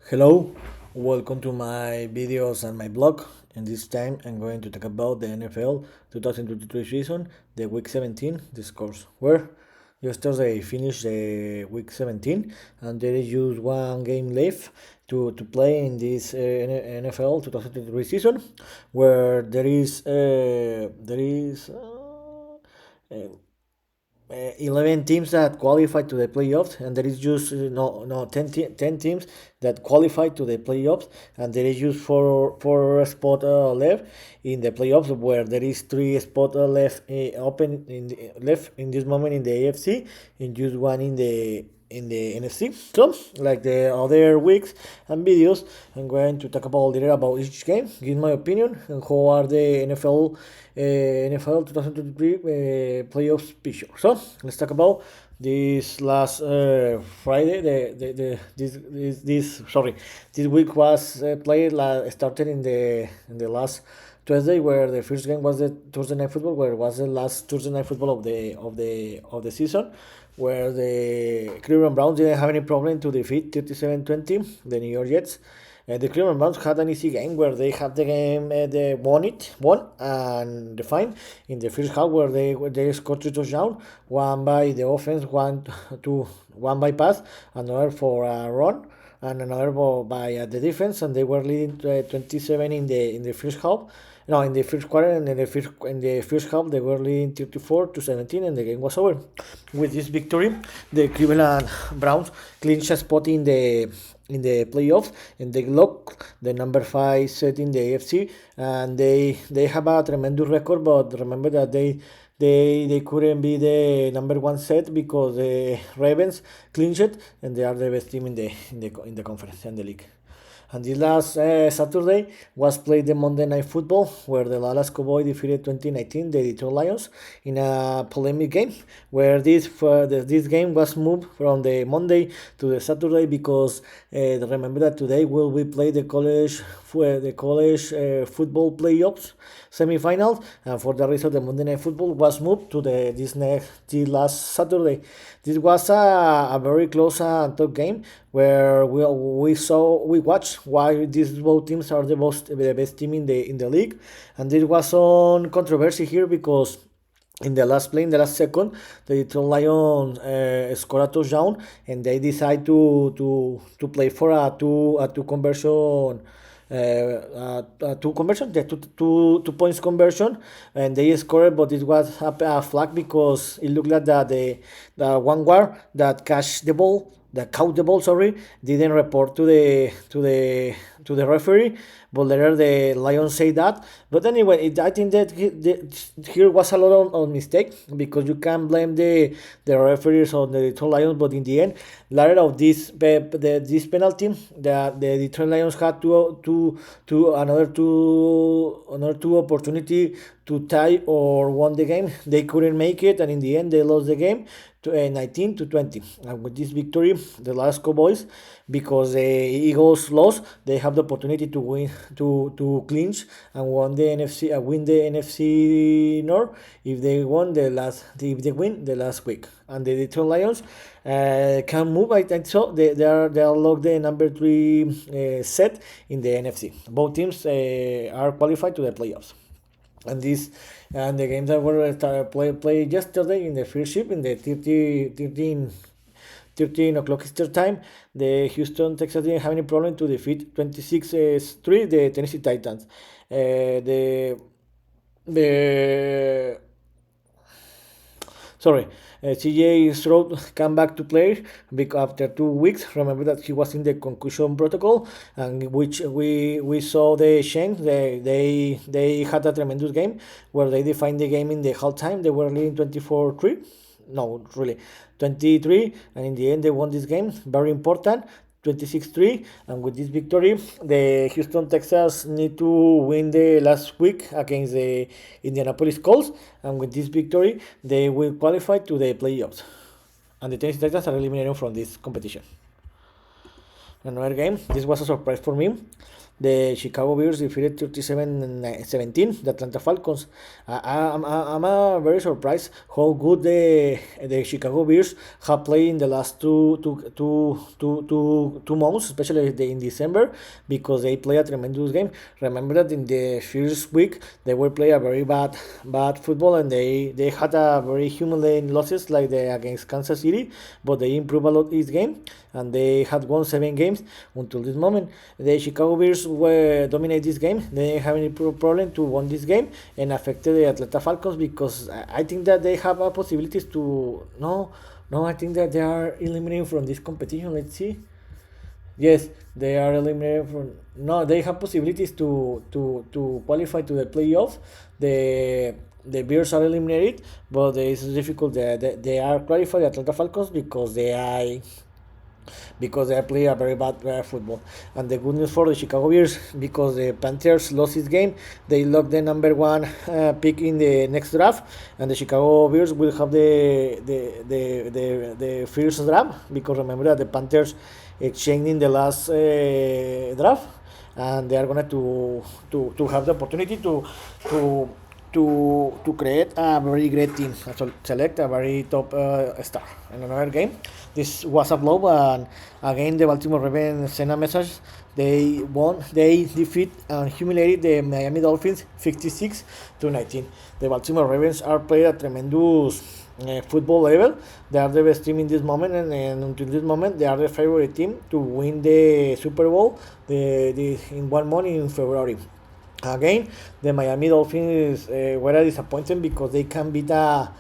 Hello, welcome to my videos and my blog. And this time I'm going to talk about the NFL 2023 season, the week 17, the scores. Where yesterday finished the week 17 and there is just one game left to play in this NFL 2023 season where uh, 11 teams that qualify to the playoffs, and there is just no 10 teams that qualify to the playoffs, and there is just four spot left in the playoffs, where there is three spot left open left in this moment in the AFC, and just one in the NFC. So, like the other weeks and videos, I'm going to talk about later about each game, give my opinion, and how are the NFL 2023 playoffs picture. So, let's talk about this last Friday. This week was played started in the last Thursday, where the first game was the Thursday night football, where it was the last Thursday night football of the season, where the Cleveland Browns didn't have any problem to defeat 37-20 the New York Jets. The Cleveland Browns had an easy game where they had the game, they won and defined in the first half, where they scored three touchdowns, one by the offense, one by pass, another for a run, and another by the defense, and they were leading 27 in the first half. No, in the first quarter, and in the first half they were leading 34-17, and the game was over. With this victory, the Cleveland Browns clinched a spot in the playoffs, and they lock the number 5 set in the AFC, and they have a tremendous record. But remember that they couldn't be the number 1 set because the Ravens clinched, and they are the best team in the conference and the league. And this last Saturday was played the Monday Night Football, where the Dallas Cowboys defeated 2019 the Detroit Lions in a polemic game, where this game was moved from the Monday to the Saturday because remember that today will we play the college football playoffs semifinals, and for the reason the Monday Night Football was moved to this last Saturday. This was a very close and tough game where we watched why these both teams are the best team in the league, and there was some controversy here because in the last play, in the last second, the Detroit Lions scored a touchdown, and they decide to play for a two conversion. Two points conversion, and they scored, but it was a flag because it looked like that the one guard that catch the ball, that caught the ball, sorry, didn't report to the referee, but later the Lions say that. But anyway, I think that here was a lot of mistake because you can't blame the referees or the Detroit Lions, but in the end, later of this penalty, the Detroit Lions had another two opportunity to tie or won the game. They couldn't make it, and in the end, they lost the game to 19-20. And with this victory, the last Cowboys, because the Eagles lost, they have the opportunity to win, to clinch and win the NFC North if they win the last week. And the Detroit Lions can move. I think so. They are locked the number 3 set in the NFC. Both teams are qualified to the playoffs. And the games that were played yesterday in the first shift in the 13 o'clock Eastern time, the Houston Texans didn't have any problem to defeat 26-3 the Tennessee Titans. The sorry, CJ Stroud came back to play after 2 weeks. Remember that he was in the concussion protocol, and which we saw the Shanks. They had a tremendous game where they defined the game in the halftime. They were leading 24-3. No, really, 23, and in the end they won this game. Very important. 26-3, and with this victory, the Houston Texans need to win the last week against the Indianapolis Colts, and with this victory, they will qualify to the playoffs. And the Tennessee Titans are eliminated from this competition. Another game, this was a surprise for me. the Chicago Bears defeated 37-17 the Atlanta Falcons. I'm very surprised how good the Chicago Bears have played in the last two months, especially in December, because they play a tremendous game. Remember that in the first week they were playing a very bad football, and they had a very humiliating losses like the against Kansas City, but they improved a lot this game, and they had won 7 games until this moment. The Chicago Bears were dominate this game. They didn't have any problem to win this game and affected the Atlanta Falcons, because I think that they have a possibilities to no, I think that they are eliminated from this competition. Let's see. Yes, they are eliminated from. No, they have possibilities to qualify to the playoffs. The Bears are eliminated, but it's difficult. They are qualified the Atlanta Falcons because they play a very bad football. And the good news for the Chicago Bears, because the Panthers lost this game, they locked the number one pick in the next draft, and the Chicago Bears will have the first draft, because remember that the Panthers exchanged in the last draft, and they are going to have the opportunity to create a very great team, so select a very top star. In another game, this was a blow, and again the Baltimore Ravens sent a message. They won. They defeat and humiliated the Miami Dolphins 56-19. The Baltimore Ravens are playing a tremendous football level. They are the best team in this moment, and until this moment, they are the favorite team to win the Super Bowl in 1 month in February. Again, the Miami Dolphins were a disappointment, because they can beat a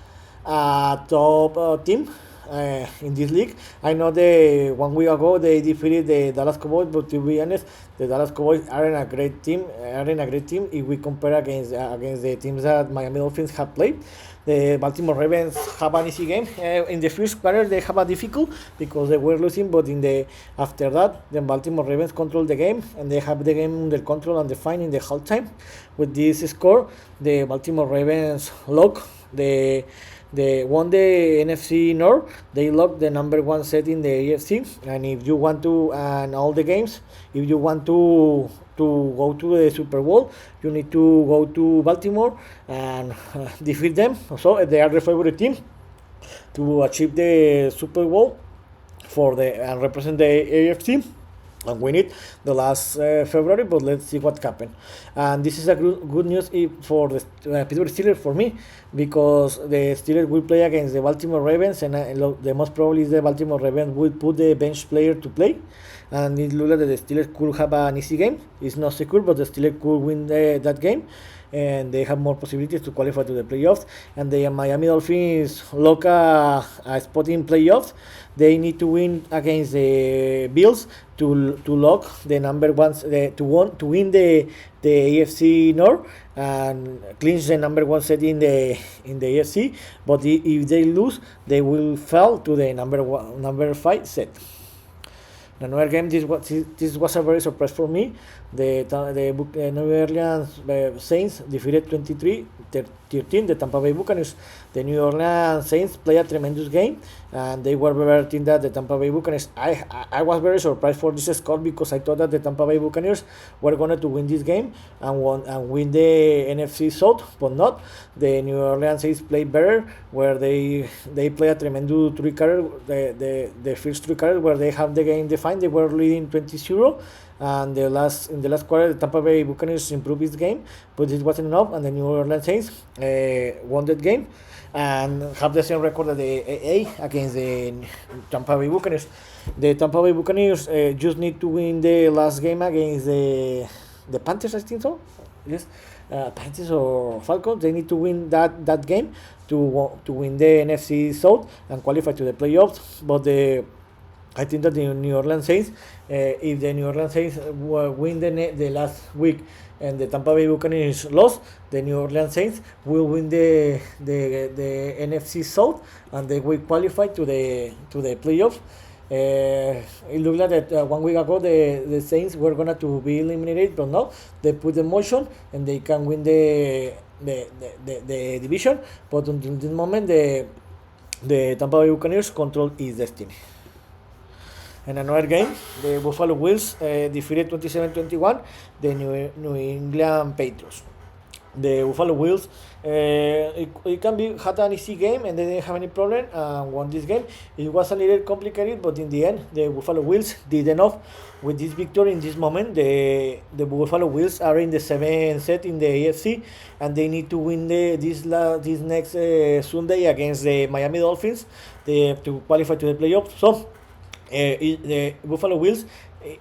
top team in this league. I know the 1 week ago they defeated the Dallas Cowboys, but to be honest, the Dallas Cowboys are in a great team. If we compare against the teams that Miami Dolphins have played. The Baltimore Ravens have an easy game. In the first quarter, they have a difficult, because they were losing, but after that, the Baltimore Ravens control the game, and they have the game under control and defined in the halftime. With this score, the Baltimore Ravens lock they won the NFC North. They locked the number one set in the AFC. And if you want to, and all the games, if you want to go to the Super Bowl, you need to go to Baltimore and defeat them. So they are the favorite team to achieve the Super Bowl and represent the AFC and win it the last February. But let's see what happened. And this is a good news for the Pittsburgh Steelers for me, because the Steelers will play against the Baltimore Ravens, and the most probably is the Baltimore Ravens will put the bench player to play, and it looks like the Steelers could have an easy game. It's not secure, but the Steelers could win that game, and they have more possibilities to qualify to the playoffs. And the Miami Dolphins lock a spot in playoffs. They need to win against the Bills to lock the number one, to win the AFC North and clinch the number one set in the AFC. But if they lose, they will fall to the number 5 set. Another game, this was a very surprise for me. The New Orleans Saints defeated 23-13 the Tampa Bay Buccaneers. The New Orleans Saints played a tremendous game, and they were better team than the Tampa Bay Buccaneers. I was very surprised for this score, because I thought that the Tampa Bay Buccaneers were going to win this game and win the NFC South, but not. The New Orleans Saints played better, where they play a tremendous three quarter. The first three quarters where they have the game defined, they were leading 20-0. And in the last quarter, the Tampa Bay Buccaneers improved its game, but it wasn't enough, and the New Orleans Saints won that game and have the same record as the AA against the Tampa Bay Buccaneers. The Tampa Bay Buccaneers just need to win the last game against the Panthers, I think so. Yes, Panthers or Falcons. They need to win that game to win the NFC South and qualify to the playoffs. But I think that the New Orleans Saints, if the New Orleans Saints win the last week and the Tampa Bay Buccaneers lost, the New Orleans Saints will win the NFC South, and they will qualify to the playoffs. It looked like that 1 week ago the Saints were going to be eliminated, but no, they put the motion and they can win the division. But until this moment, the Tampa Bay Buccaneers control its destiny. In another game, the Buffalo Bills defeated 27-21 the New England Patriots. The Buffalo Bills, it can be had an easy game and they didn't have any problem and won this game. It was a little complicated, but in the end, the Buffalo Bills did enough with this victory. In this moment, the Buffalo Bills are in the 7th set in the AFC, and they need to win this next Sunday against the Miami Dolphins to qualify to the playoffs. So the Buffalo Bills,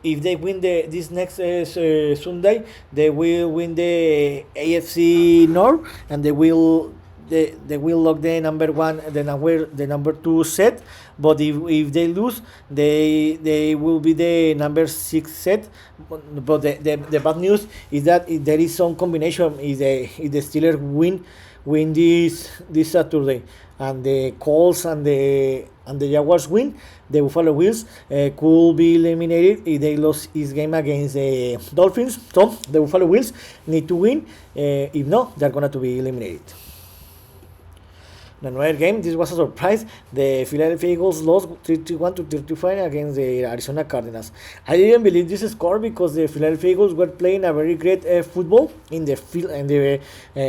if they win this next Sunday, they will win the AFC North, and they will lock the number one, the number two set. But if they lose, they will be the number 6 set. But the bad news is that if there is some combination, if the Steelers win this Saturday, and the Colts and the Jaguars win, the Buffalo Bills could be eliminated if they lose this game against the Dolphins. So the Buffalo Bills need to win. If not, they're going to be eliminated. In another game, this was a surprise. The Philadelphia Eagles lost 31-35 against the Arizona Cardinals. I didn't believe this score because the Philadelphia Eagles were playing a very great football in the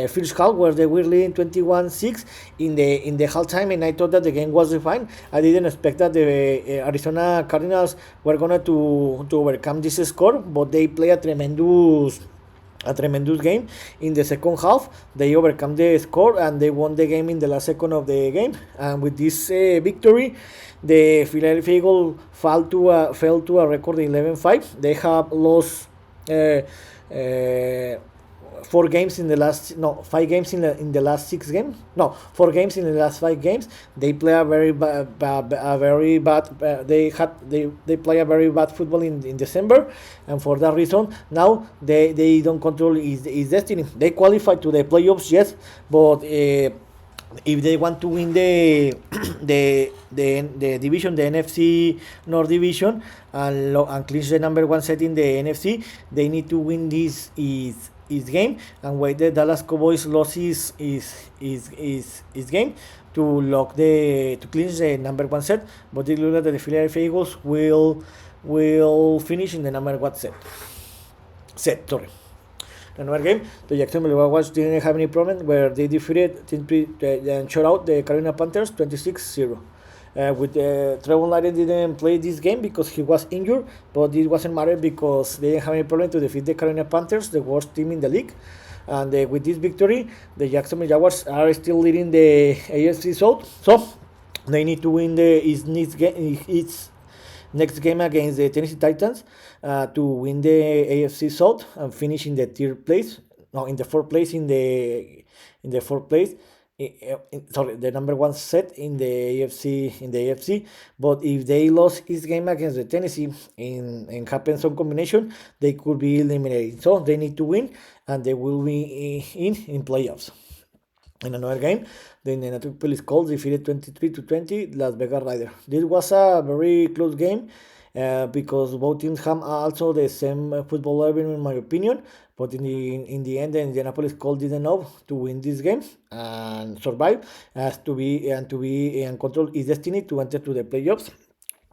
first half, where they were leading 21-6 in the halftime, and I thought that the game was fine. I didn't expect that the Arizona Cardinals were going to overcome this score, but they play a tremendous game. In the second half, they overcome the score and they won the game in the last second of the game. And with this victory, the Philadelphia Eagles fell to a record 11-5. They have lost 5 games in the last 6 games. 4 games in the last 5 games. They play a very bad. They play a very bad football in December, and for that reason, now they don't control his destiny. They qualify to the playoffs, yes, but if they want to win the division, the NFC North division, and clinch the number 1 set in the NFC, they need to win this game, and why the Dallas Cowboys lost his game to clinch the number 1 set. But it looks like the Philadelphia Eagles will finish in the number 1 set. Sorry. Another game, the Jacksonville Jaguars didn't have any problem, where they defeated and shut out the Carolina Panthers 26-0. With Trevor Lawrence didn't play this game because he was injured, but it wasn't matter because they didn't have any problem to defeat the Carolina Panthers, the worst team in the league. And with this victory, the Jacksonville Jaguars are still leading the AFC South, so they need to win its next game against the Tennessee Titans to win the AFC South and finish in the fourth place the number 1 set in the AFC. But if they lost this game against the Tennessee and happen some combination, they could be eliminated. So they need to win, and they will be in playoffs. In another game, the Indianapolis Colts defeated 23-20 Las Vegas Raiders. This was a very close game because both teams have also the same football level, in my opinion. But in the end, the Indianapolis Colts didn't know to win this game and survive and control his destiny to enter to the playoffs.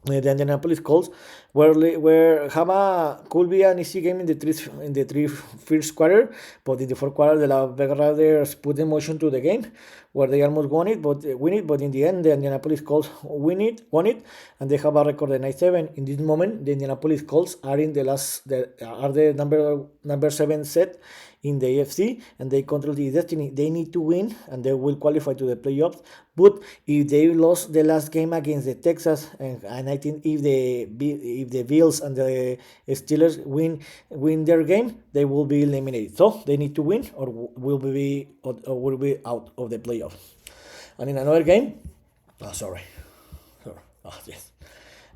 The Indianapolis Colts could be an easy game in the three first quarter, but in the fourth quarter, the Las Vegas Raiders put emotion to the game, where they almost win it. But in the end, the Indianapolis Colts won it, and they have a record of 9-7. In this moment, the Indianapolis Colts are the number 7 set in the AFC, and they control the destiny. They need to win, and they will qualify to the playoffs. But if they lost the last game against the Texans, and I think if the Bills and the Steelers win their game, they will be eliminated. So they need to win, or will be out of the playoffs. And in another game, yes.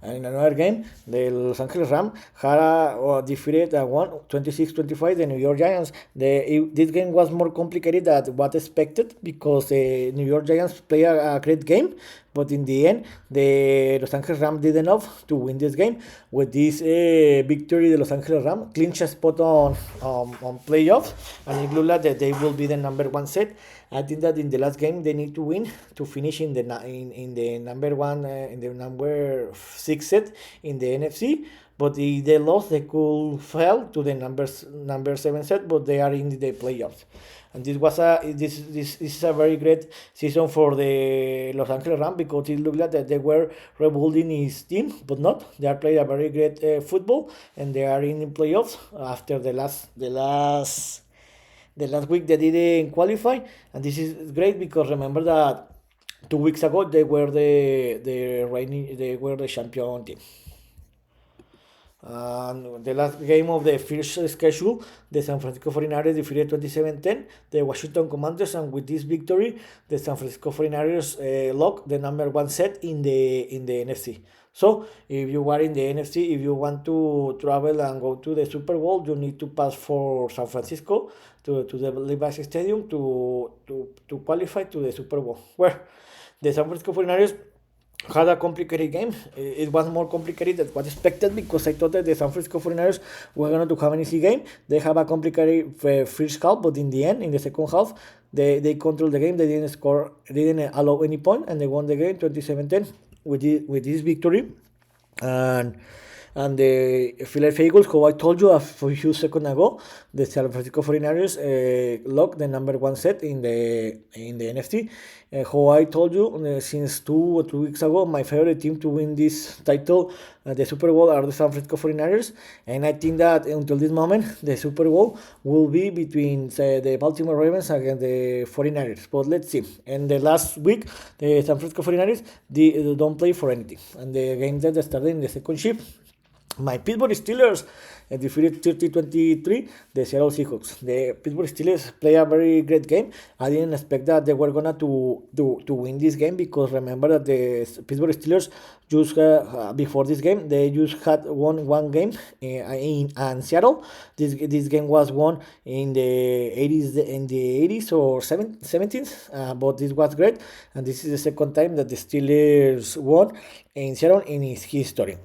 And in another game, the Los Angeles Rams had defeated 26-25 the New York Giants. This game was more complicated than what expected because the New York Giants play a great game, but in the end, the Los Angeles Rams did enough to win this game. With this victory, the Los Angeles Rams clinched a spot on playoffs, and it looks like that they will be the number one seed. I think that in the last game they need to win to finish in the number one in the number six set in the NFC. But if they lost, they could fall to the number seven set. But they are in the playoffs, and this is a very great season for the Los Angeles Rams because it looked like that they were rebuilding his team, but not. They are playing a very great football, and they are in the playoffs after the last week they didn't qualify, and this is great because remember that 2 weeks ago they were the champion team. And the last game of the first schedule, the San Francisco 49ers defeated 27-10 the Washington Commanders, and with this victory, the San Francisco 49ers locked the number one set in the NFC. So, if you are in the NFC, if you want to travel and go to the Super Bowl, you need to pass for San Francisco to the Levi's Stadium to qualify to the Super Bowl. Where the San Francisco 49ers had a complicated game. It was more complicated than what expected because I thought that the San Francisco 49ers were going to have an easy game. They have a complicated first half, but in the end, in the second half, they controlled the game. They didn't allow any point, and they won the game 27-10 with this victory. And the Philadelphia Eagles, who I told you a few seconds ago, the San Francisco 49ers locked the number one set in the NFC. Who I told you since 2 or 3 weeks ago, my favorite team to win this title, the Super Bowl, are the San Francisco 49ers. And I think that until this moment, the Super Bowl will be between the Baltimore Ravens against the 49ers. But let's see. And the last week, the San Francisco 49ers they don't play for anything. And the game that started in the second shift, my Pittsburgh Steelers defeated 30-23 the Seattle Seahawks. The Pittsburgh Steelers play a very great game. I didn't expect that they were gonna to win this game because remember that the Pittsburgh Steelers just before this game they just had won one game in Seattle. This game was won in the 80s or 70s, but this was great, and this is the second time that the Steelers won in Seattle in its history.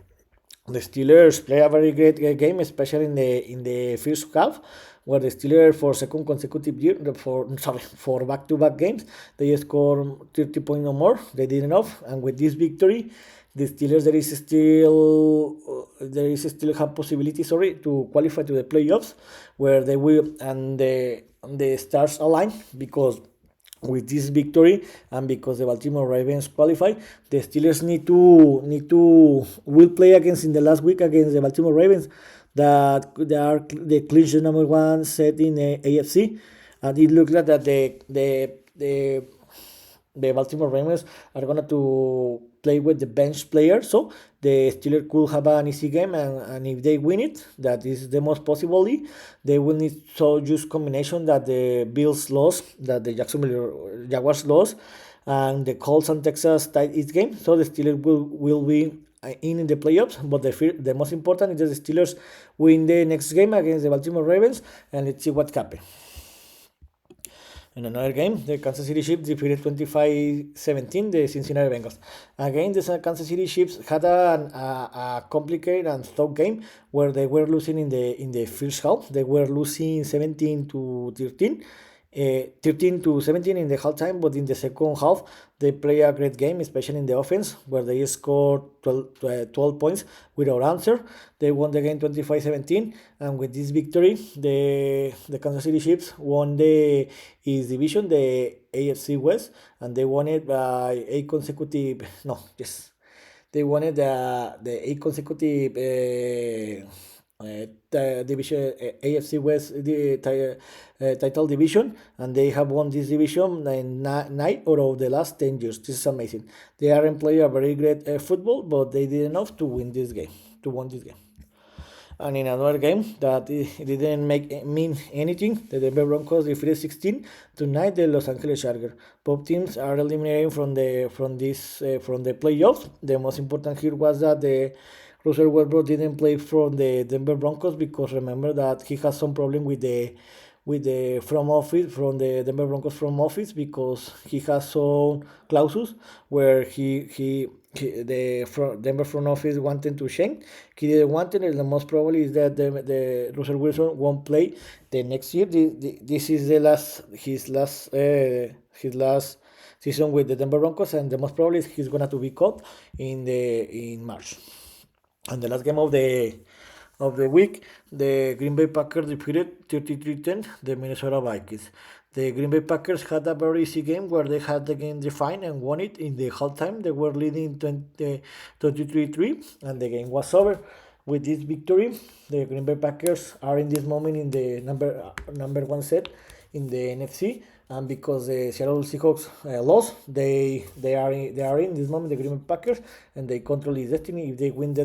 The Steelers play a very great game, especially in the first half, where the Steelers for second consecutive year for back-to-back games they scored 30 points or more. They did enough, and with this victory, the Steelers there is still have possibility to qualify to the playoffs, where they will and the stars align because with this victory and because the Baltimore Ravens qualify, the Steelers need to will play against in the last week against the Baltimore Ravens that they are the clinched number one set in the AFC, and it looks like that the Baltimore Ravens are going to play with the bench players, so the Steelers could have an easy game, and if they win it, that is the most possibly, they will need so just combination that the Bills lost, that the Jacksonville Jaguars lost, and the Colts and Texas tied each game, so the Steelers will be in the playoffs, but the most important is that the Steelers win the next game against the Baltimore Ravens, and let's see what happens. In another game, the Kansas City Chiefs defeated 25-17 the Cincinnati Bengals. Again, the Kansas City Chiefs had a complicated and tough game where they were losing in the first half. They were losing 17-13. 13-17 in the halftime, but in the second half they play a great game, especially in the offense, where they scored 12 points without answer. They won the game 25-17, and with this victory, the Kansas City Chiefs won his division, the AFC West, and they won it by 8 consecutive. No, yes, they won it the 8 consecutive. The division AFC West title division, and they have won this division in 9 out of the last 10 years. This is amazing. They aren't playing a very great football, but they did enough to win this game. And in another game that it didn't mean anything, the Denver Broncos defeated 16-9 the Los Angeles Chargers. Both teams are eliminated from the playoffs. The most important here was that the Russell Westbrook didn't play for the Denver Broncos because remember that he has some problem with the with the front office from the Denver Broncos front office because he has some clauses where Denver front office wanted to change. He didn't want it, and the most probably is that the Russell Wilson won't play the next year. This is his last season with the Denver Broncos, and the most probably is he's gonna to be cut in March. And the last game of the week, the Green Bay Packers defeated 33-10 the Minnesota Vikings. The Green Bay Packers had a very easy game where they had the game defined and won it in the halftime. They were leading 23-3 and the game was over. With this victory, the Green Bay Packers are in this moment in the number one set in the NFC, and because the Seattle Seahawks lost, they are in this moment the Green Bay Packers, and they control his destiny. If they win the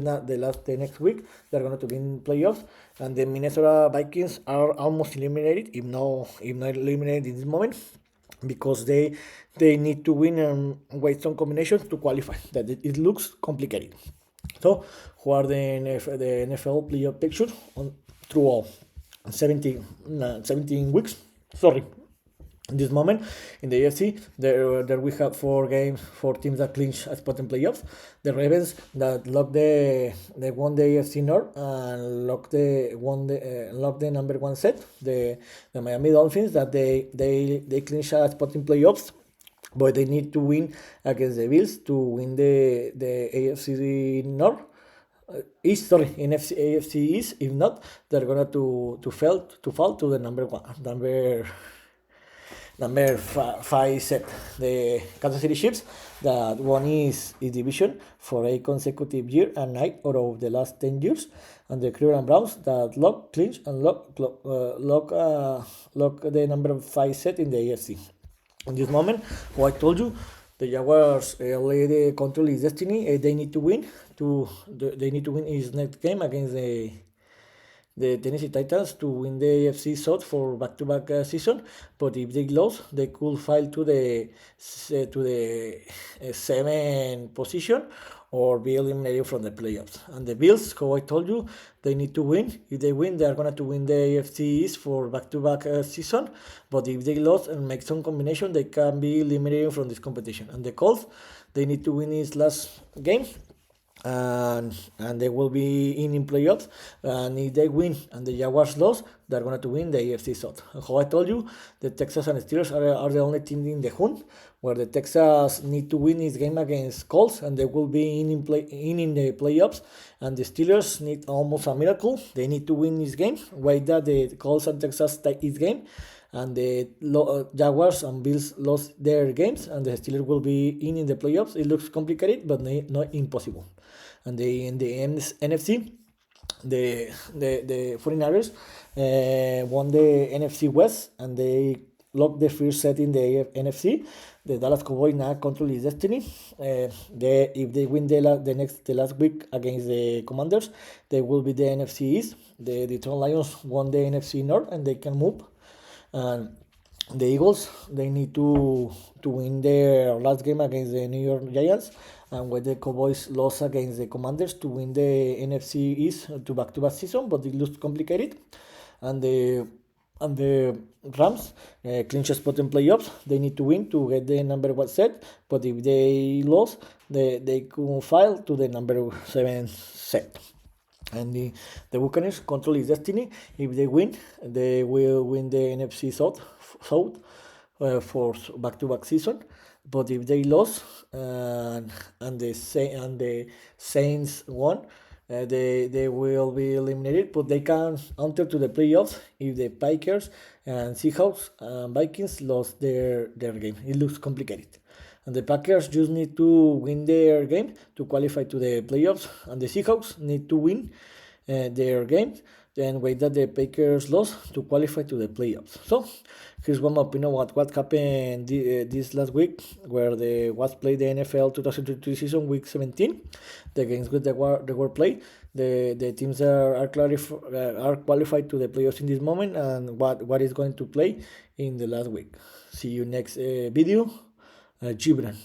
next week, they're going to be in playoffs, and the Minnesota Vikings are almost eliminated, if not eliminated in this moment, because they need to win and wait some combinations to qualify. That it looks complicated. So, who are the NFL playoff picture through all 17 weeks? Sorry. In this moment, in the AFC, there we have four teams that clinch a spot in playoffs. The Ravens that won the AFC North and locked the number one set. The Miami Dolphins that they clinch a spot in playoffs, but they need to win against the Bills to win the AFC North. AFC East. If not, they're gonna to fall to the number five set. The Kansas City Chiefs that won his division for a consecutive year and 9 out of the last 10 years, and the Cleveland Browns that clinch and lock the number 5 set in the AFC. In this moment, what I told you, the Jaguars already control his destiny. They need to win. They need to win his next game against the Tennessee Titans to win the AFC South for back-to-back season. But if they lose, they could fall to the 7th position or be eliminated from the playoffs. And the Bills, how I told you, they need to win. If they win, they are going to win the AFC East for back-to-back season. But if they lose and make some combination, they can be eliminated from this competition. And the Colts, they need to win his last game, and they will be in playoffs. And if they win and the Jaguars lose, they're going to win the AFC South. And how I told you, the Texans and Steelers are the only team in the hunt, where the Texans need to win his game against Colts, and they will be in the playoffs. And the Steelers need almost a miracle. They need to win his game, wait that the Colts and Texans take his game, and the Jaguars and Bills lost their games, and the Steelers will be in the playoffs. It looks complicated, but not impossible. And in the NFC, the 49ers won the NFC West, and they locked the first set in the NFC. The Dallas Cowboys now control his destiny. If they win the last week against the Commanders, they will be the NFC East. The Detroit Lions won the NFC North, and they can move. And the Eagles, they need to win their last game against the New York Giants, and when the Cowboys lost against the Commanders to win the NFC East to back-to-back season, but it looks complicated. And the Rams clinch a spot in playoffs. They need to win to get the number 1 set, but if they lose, they could file to the number 7 set. And the Buccaneers control his destiny. If they win, they will win the NFC South for back-to-back season. But if they lose and the Saints won, they will be eliminated. But they can enter to the playoffs if the Packers and Seahawks and Vikings lost their game. It looks complicated. And the Packers just need to win their game to qualify to the playoffs, and the Seahawks need to win their game, then wait that the Packers lost to qualify to the playoffs. So here's one opinion what happened this last week, where was played the NFL 2023 season week 17. The games that were played, the teams are qualified to the playoffs in this moment, and what is going to play in the last week. See you next video. Gibran.